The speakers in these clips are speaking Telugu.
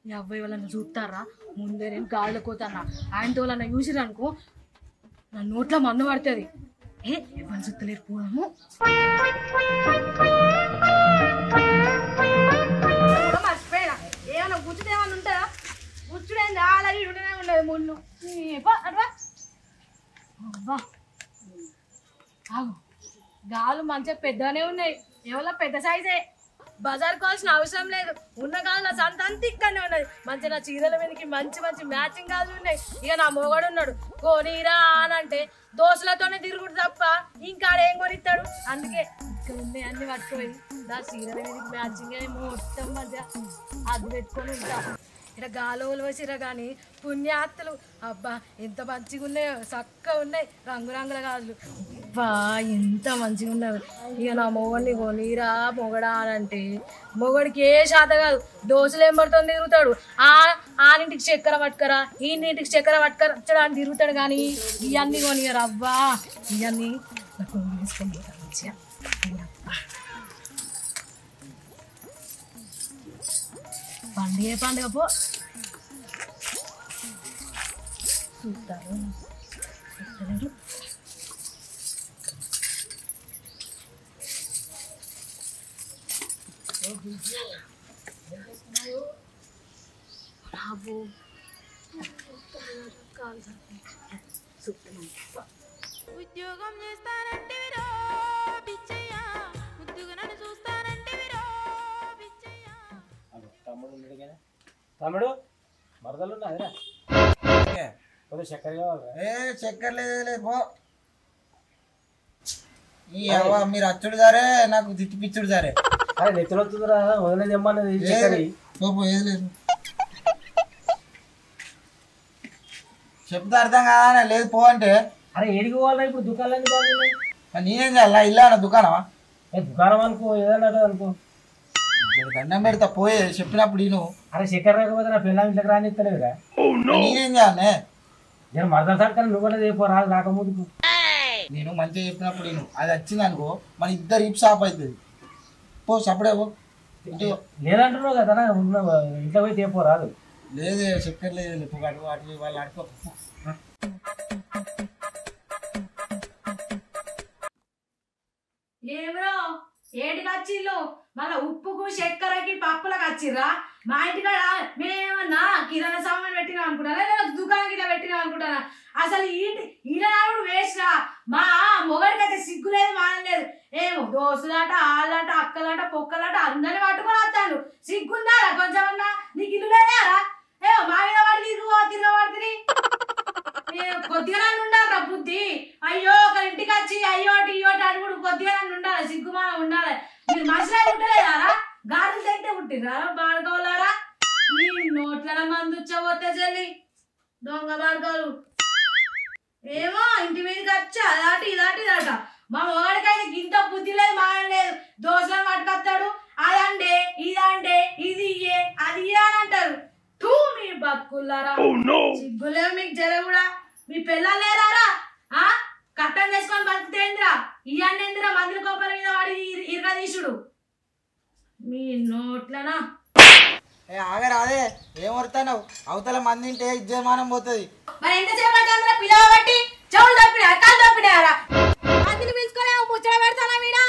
ఈ అబ్బాయి వాళ్ళని చూస్తారా ముందే నేను గాల్లో పోతానా ఆయనతో వాళ్ళని చూసిరనుకో నా నోట్లో మందు పడుతుంది ఎవరు చూస్తలేరు పోదాము మర్చిపోయినా ఏమన్నా గుచ్చుడు ఏమన్నా ఉంటుందా గుచ్చుడైంది ఆల్రెడీ ఉండనే ఉండదు ముళ్ళు అట్వా అబ్బా ఆగు గాలు మంచిగా పెద్దగానే ఉన్నాయి ఎవరో పెద్ద సైజే బజార్ కావాల్సిన అవసరం లేదు ఉన్న గాలు సంత అంత ఇక్కడనే ఉన్నది మంచి నా చీరల మీదకి మంచి మంచి మ్యాచింగ్ గాజులు ఉన్నాయి ఇక నా మొగడు ఉన్నాడు కొనిరా అని అంటే దోశలతోనే తిరుగుడు తప్ప ఇంకా ఏం కొనిస్తాడు అందుకే ఇక్కడ ఉన్నాయి అన్ని పట్టుకోయి నా చీరల మీదకి మ్యాచింగ్ అయ్యి మొత్తం మధ్య అది పెట్టుకొని ఉంటా ఇక్కడ గాలోలు వచ్చిరా కానీ పుణ్యాత్తులు అబ్బా ఎంత మంచిగా ఉన్నాయో చక్కగా ఉన్నాయి రంగురంగుల గాజులు అబ్బా ఎంత మంచిగా ఉన్నారు ఇక నా మొగడిని కొనిరా మొగడా అని అంటే మొగడికి ఏ శాత కాదు దోశలు ఏం పడుతుంది తిరుగుతాడు ఆనింటికి చక్కెర పట్టుకరా ఈయన్నింటికి చక్కెర పట్టుకరా అని తిరుగుతాడు కానీ ఇవన్నీ కొనియరు అబ్బా ఇవన్నీ నాకు తీసుకొని పోతాను మంచిగా పండుగ పండుగ పో చూస్తారు ఉద్యోగం చేస్తానంటే తమ్ముడు మరదలు ఉన్నదిరా కొద్దిగా చక్కెర కావాలరా చక్కెర లేదు పో మీరు అచ్చుడు సరే నాకు తిట్టి పిచ్చుడు సరే అరే నెత్తులు వస్తుందిరా వదిలేదు ఏమన్నది చక్కెర ఏది లేదు చెప్తే అర్థం కాదా లేదు పో అంటే అరే ఏడికి పోవాలా ఇప్పుడు దుకాణాలన్నీ బాగున్నాయి నేనేం చేయాలా ఇల్లా దుకాణమా దుకాణం అనుకో ఏదన్నా అనుకో దండం పెడతా పోయే చెప్పినప్పుడు నేను అరే చక్కెర రాకపోతే నా పిల్లలు ఇంట్లోకి రానిస్తలేదురా నేనేం చేయాలనే నేను మరదలు సార్ కానీ నువ్వు కూడా రాదు రాకముందుకు నేను మంచిగా చెప్పినప్పుడు నేను అది వచ్చింది అనుకో మన ఇద్దరు ఇప్ షాప్ అవుతుంది పో సపడే పో లేదంటున్నావు కదా ఇంట్లో పోయి తేపో రాదు లేదే చక్కెర లేదు అటు అటు వాళ్ళు అడుకో ఏమో ఏటికి వచ్చిళ్ళు మళ్ళీ ఉప్పుకు చక్కెరకి పప్పులకు వచ్చిర్రా మా ఇంటికాడ మేమన్నా కిరాణా సామాన్ పెట్టినాం అనుకుంటారా లేదా దుకాణం కింద పెట్టినాం అనుకుంటారా అసలు ఈనాడు వేసిరా మా మొగడికైతే సిగ్గు లేదు మానం లేదు ఏమో దోస్తులాట ఆళ్ళాట అక్కలాట పొక్కలాట అందరిని పట్టుకొని వస్తాను సిగ్గుందారా కొంచెమన్నా నీకు ఇల్లు లేదారా ఏమో మా మీద వాడి తిరగబడుతుంది కొద్దిగా నన్ను ఉండాలరా బుద్ధి అయ్యో ఒక ఇంటికి వచ్చి అయ్యోటి ఇయ్యోటి అని కూడా కొద్దిగా నన్ను ఉండాలి సిగ్గుమాన ఉండాలి మీరు మనుషులే పుట్టలేదారా గాడులు తింటే పుట్టిరారా బాడుకోవాలారా మీ నోట్ల మందు వచ్చపోతే చెల్లి దొంగ బాడుకోలు ఏమో ఇంటి మీదకి వచ్చి అదాటి ఇదాటి ఇదాట మా వాడికైతే గింత బుద్ధి లేదు మాన లేదు దోశలు పట్టుకొస్తాడు అదండే ఇదండే ఇది ఇయ్యే అది ఇయ్యే అని అంటారు టూ మీ బతుకుల్లారా సిగ్గులేవు మీకు జర కూడా మీ పిల్లలు లేరారా కట్టం చేసుకొని బతుకుతేందిరా ఇవన్నీ ఏందిరా మందుల కోపల మీద వాడి ఇరగదీసుడు మీ నోట్లనా ఆగరాదే ఏం వరుతావు అవతల మంది తింటే ఇజ్జమానం పోతుంది మరి ఎంతసేపు అంటే పిలవబట్టి చెవులు తప్పినా కాలు తప్పినారా మందిని పిలుచుకొని ముచ్చట పెడతానా వీడా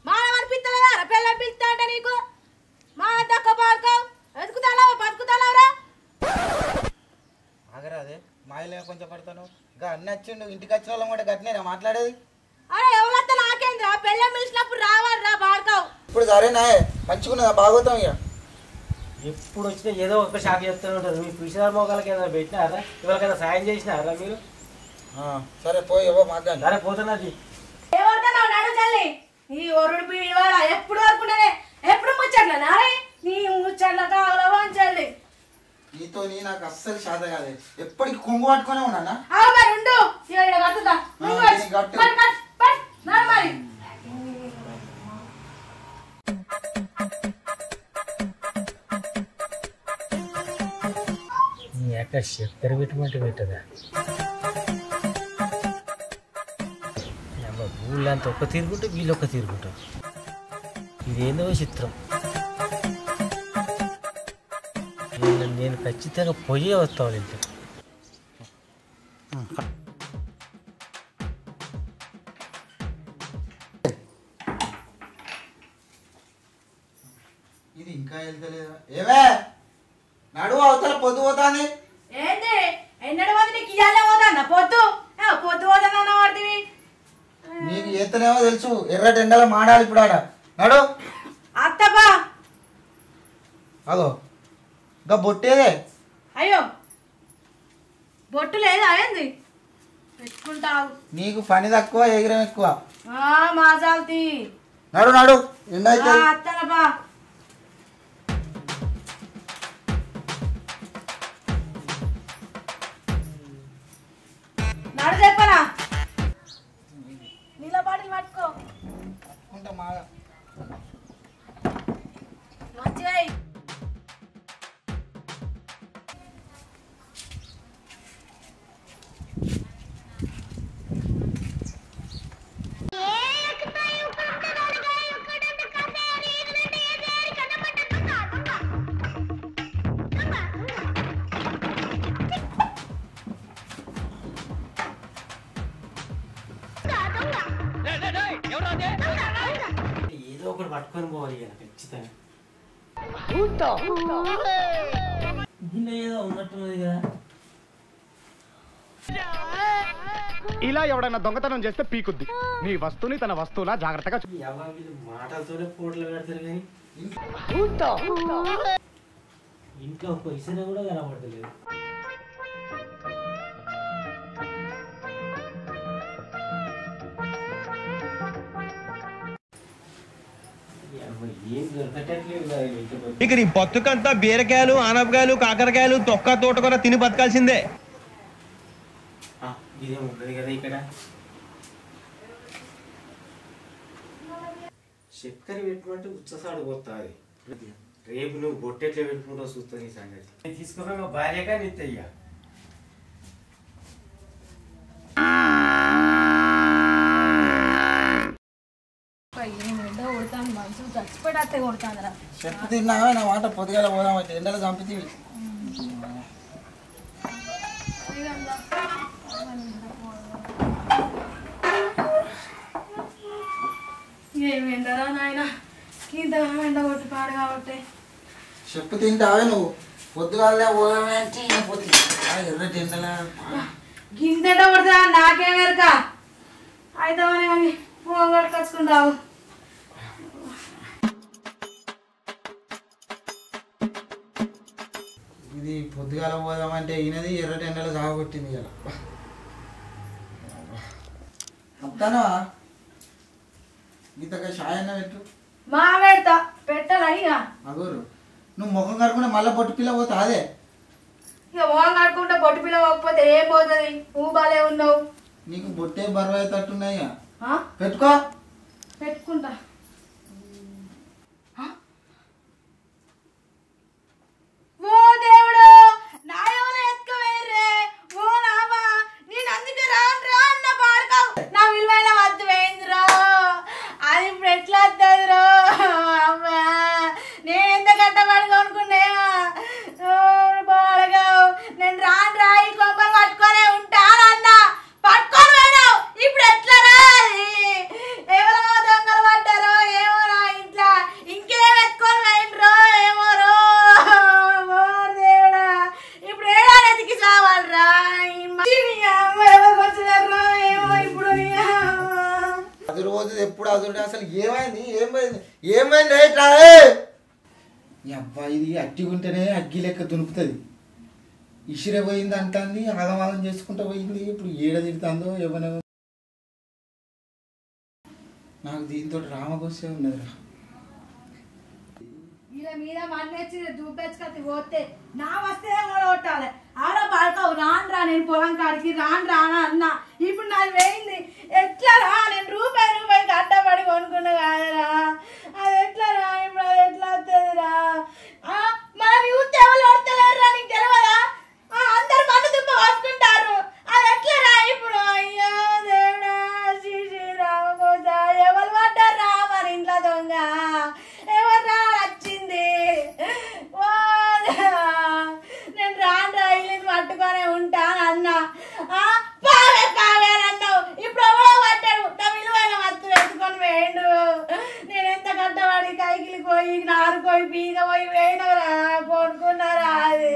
మాన అనిపిస్తలేదా పిల్లలు పిలుస్తా అంటే నీకు మా దక్క పాడుకో బతుకుతావు బతుకుతావురా ఆగరాదే మాయలే కొంచెం పడతాను ఇంకా అన్ని వచ్చిండు ఇంటికి వచ్చిన వాళ్ళం కూడా గట్టినేనా మాట్లాడేది అరే ఎవరంతా నాకేంద్రా పిల్లలు పిలిచినప్పుడు రావాలరా పాడుకోవు ఇప్పుడు సరేనా మంచిగున్నదా బాగోతాం ఇక ఎప్పుడు వచ్చినా ఏదో ఒక షాక్ చెప్తూనే ఉంటారు మీ పిలిచిన మోకాలకి ఏదైనా పెట్టినారా ఎవరికైనా సాయం చేసినారా మీరు సరే పోయి ఎవో మాట్లాడి సరే పోతున్నది ఎవరికైనా నడు తల్లి ఈ ఒరుడు పీడివాడ ఎప్పుడు వరకునే ఎప్పుడు ముచ్చట్లేనా అరే నీ ముచ్చట్ల కావాలవా అని చెల్లి నీతో నాకు అస్సలు శాత కాదు ఎప్పటికి కొంగు పట్టుకునే ఉన్నానా మరి ఉండు కట్టుతా మరి ఎక్కడ చక్కెర పెట్టమంటే పెట్టదా ఊళ్ళంతా ఒక్క తిరుగుంటే వీళ్ళు ఒక్క తిరుగుంటారు ఇదేందో చిత్రం నేను ఖచ్చితంగా పొయ్యే వస్తాను ఇంట్లో. ఇది ఇంకా వెళ్తలేదా? ఏవే నడువు అవతల పొద్దు పోతాంది. ఏంటి ఎన్నడు పోతే నీకు ఇయ్యాలే పోతాందా పొద్దు పొద్దు పోతానన్న వాడివి నీకు ఎత్తనేమో తెలుసు, ఎర్రటి ఎండలో మాడాలి ఇప్పుడు ఆడ. నడు. అత్తపా అగో ఇంకా బొట్టేదే. అయ్యో బొట్టు లేదా ఏంది పెట్టుకుంటావు? నీకు పని తక్కువ ఎగిరం ఎక్కువ. మాజాల్తి నడు నడు ఎండ అయితే. అత్తనపా నడు చెప్పనా నీళ్ళ బాటిల్ పట్టుకో మంచిగా ఎయ్. ఏదో ఒకటి పట్టుకొని పోవాలి కదా ఖచ్చితంగా. దీనిలో ఏదో ఉన్నట్టున్నది కదా. ఇలా ఎవడైనా దొంగతనం చేస్తే పీకుద్ది. నీ వస్తువుని తన వస్తువులా జాగ్రత్తగా వీళ్ళు మాటలతోనే పోట్లు పెడతారు కానీ ఇంట్లో పొజిషన్ కూడా కనబడతలేదు. ఏం దొరకట్లేదు. ఇక నీ బతుకంతా బీరకాయలు, ఆనపకాయలు, కాకరకాయలు, తొక్క తోటకూర తిని బతకాల్సిందే. ఇదేం ఉండదు కదా ఇక్కడ. చక్కెర పెట్టుకుంటే ఉచ్చసాడు పోతుంది. రేపు నువ్వు బొట్టెట్లా పెట్టుకుంటావు చూస్తాను ఈ సంగతి. తీసుకోక భార్యగా నిత్తయ్యా. చెప్పు తిన్నావా నా మాట? పొద్దుగాల పోదామంటే ఎండలో చంపితీవి. ఏమేంటారా నాయన ఇంత ఎండ కొట్టిపాడు కాబట్టి. చెప్పు తింటావే నువ్వు? పొద్దుగాలే పోదామంటే ఎర్రటి ఎండలా గింతెండ కొడుతున్నా నాకేమెరక అయితామని కానీ ఫోన్ కట్టుకొచ్చుకుంటావు. ఇది పొద్దుగాల పోదామంటే ఈయనది ఎర్రటి ఎండలో సాగొట్టింది ఇలా. వస్తానా గీతగా షాయన్న పెట్టు. మా పెడతా పెట్టాలా ఇక? అగోరు నువ్వు ముఖం కడుకుంటే మళ్ళీ పొట్టు పిల్ల పోతా అదే. ఇక మొహం కడుకుంటే బొట్టు పిల్ల పోకపోతే ఏం పోతుంది? నువ్వు బాలే ఉన్నావు. నీకు బొట్టే బరువు అయ్యేటట్టున్నాయి. ఆ? పెట్టుకో. పెట్టుకుంటా. ఓ దేవుడు నాయవల ఎత్తుకవేర్రే. ఓ నావా నేను అందుకే రాను అన్న పాడుకావు. నా విలువైన వద్దు వేయిందిరా. అది ఇప్పుడు ఎట్లా వస్తుందిరో అమ్మా. నేను ఎంత కట్టబడి కొనుక్కున్నా పాడగావు. నేను రాను రాయి కొమ్మలు పట్టుకొనే ఉంటానన్నా పట్టుకొని పోయినావు. ఇప్పుడు ఎట్లా రా? ఎవరో దొంగలు పడ్డారో ఏమో నా ఇంట్లో. ఇంకేం ఎత్తుకొని పోయినరో ఏమోరో. దేవుడా ఇప్పుడు ఏడా ఎతికి చావాలరా? ఎవరికి వచ్చినారో ఏమో ఇప్పుడు. అది రోజు ఎప్పుడు అదుడు అసలు ఏమైంది? ఏమైంది రైట్ రా. ఈ అబ్బాయి ఇది అట్టిగుంటేనే అగ్గి లెక్క దునుపుతుంది. ఇసిరే పోయింది అంటుంది, ఆగమాగం చేసుకుంటూ పోయింది. ఇప్పుడు ఏడ తిడుతుందో ఎవరో. నాకు దీంతో రామగోసే ఉన్నదిరా. వీళ్ళ మీద మన్నేసి దూపేసుకత్తి పోతే నా వస్తే కూడా కొట్టాలి. ఆరో పడతావు రాను రా. నేను పొలం కాడికి రాను రానా అన్నా. ఇప్పుడు నాది వేయింది. ఎట్లా రా? నేను రూపాయి కట్టబడి కొనుక్కున్నా కాదరా. అది ఎట్లా రా? ఇప్పుడు అది ఎట్లా వస్తుంది రా? మనం యూత్ ఎవరు వస్తలేరు రా. నీకు తెలియదా? అందరు మన్ను దుప్ప వస్తుంటారు. అది ఎట్లా రా ఇప్పుడు? అయ్యో దేవుడా శ్రీరామకోస ఎవరు పడ్డారా మరి ఇంట్లో దొంగ? ఎవరు రా వచ్చింది? బీగ పోయి పోయినరా కొనుక్కున్నారా అది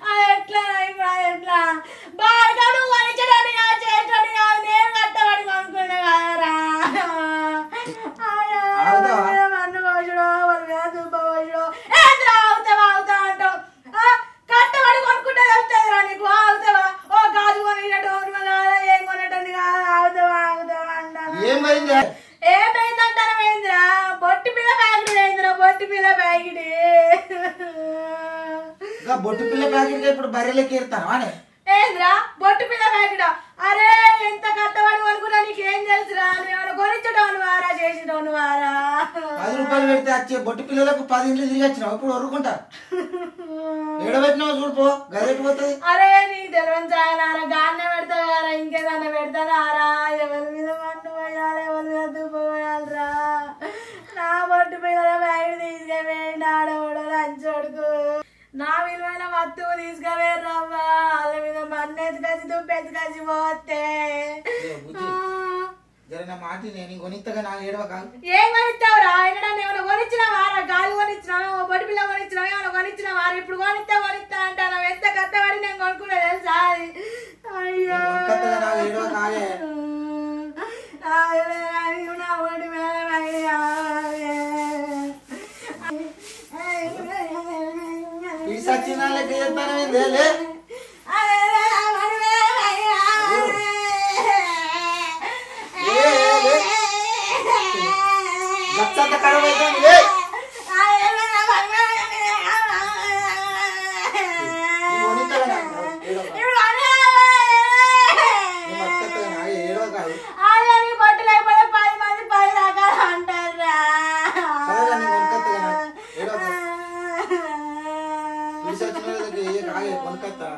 అది ఎట్లా ఇప్పుడు అది ఎట్లా బాగా నువ్వు కొనిచ్చడానికి చేయటానికి కాదు నేను కట్టబడి కొనుక్కున్నా కదరా మన్ను పోసుడు వాళ్ళ మీద దుబ్బ పోసుడు ఏంద్రా అవుతావా అవుతా అంటావు కట్టబడి కొనుక్కుంటే వస్తుందిరా నీకు అవుతావా ఓ గాజు కొనిటట్టు ఏం కొనటండి కాదు అవుతావా అవుతావా అంటాను ఏమైందంటారా ఏంద్రా బొట్టి పిల్ల ప్యాకెట్ ఏంద్రా బొట్టి పిల్ల ప్యాకెట్ బొట్టు పిల్ల ప్యాకెట్ ఇప్పుడు బర్రెలకి ఎడతాను ఏంద్రా బొట్టు పిల్ల ప్యాకెట్ అరే ఎంత కట్టబడి కొనుక్కున్నా నీకేం తెలుసురా నువ్వు కొనిచ్చటోను వారా చేసేటోను వారా 10 రూపాయలు పెడితే వచ్చే బొట్టు పిల్లలకు 10 ఇండ్లు తిరిగి వచ్చినావు ఇప్పుడు వరుకుంటా ఎడబెట్టినావు చూడుపో గదెట్టు పోతుంది అరే నీ తెలివని చాయనారా గాన్న పెడతావారా ఇంకేదన్నా పెడతానారా ఎవరి మీద మన్ను పోయాలి ఎవరి మీద దుబ్బ పోయాలరా నా బొట్టు పిల్లల ప్యాకెట్ తీసుకుపోయింది ఆడవాడు లంచోడుకు నా విలువైన వస్తువు తీసుకుపోయారవ్వా వాళ్ళ మీద మన్ను ఎత్తుకొచ్చి దుబ్బ ఎత్తుకొచ్చి పోతే జర మాట నేను కొనిత్తగా నాకు ఏడవ కాదు ఏం కొనిస్తావురా ఆయన ఏమైనా కొనిచ్చినావారా గాలి కొనిచ్చినావా బొడి పిల్ల కొనిచ్చినావా ఏమైనా కొనిచ్చినావారా ఇప్పుడు కొనిస్తా అంటాను ఎంత కట్టబడి నేను కొనుక్కున్నా తెలుసా అయ్యో నాకు ఏడవ కాలే నా బొడి సచిన లెక్క చెప్తానే గచ్చంత ఖరాబ్ అవుతుంది ఏడవ కాదు బొట్టు లేకపోతే 10 మంది 10 రకాలు అంటారా కొనుకత్తా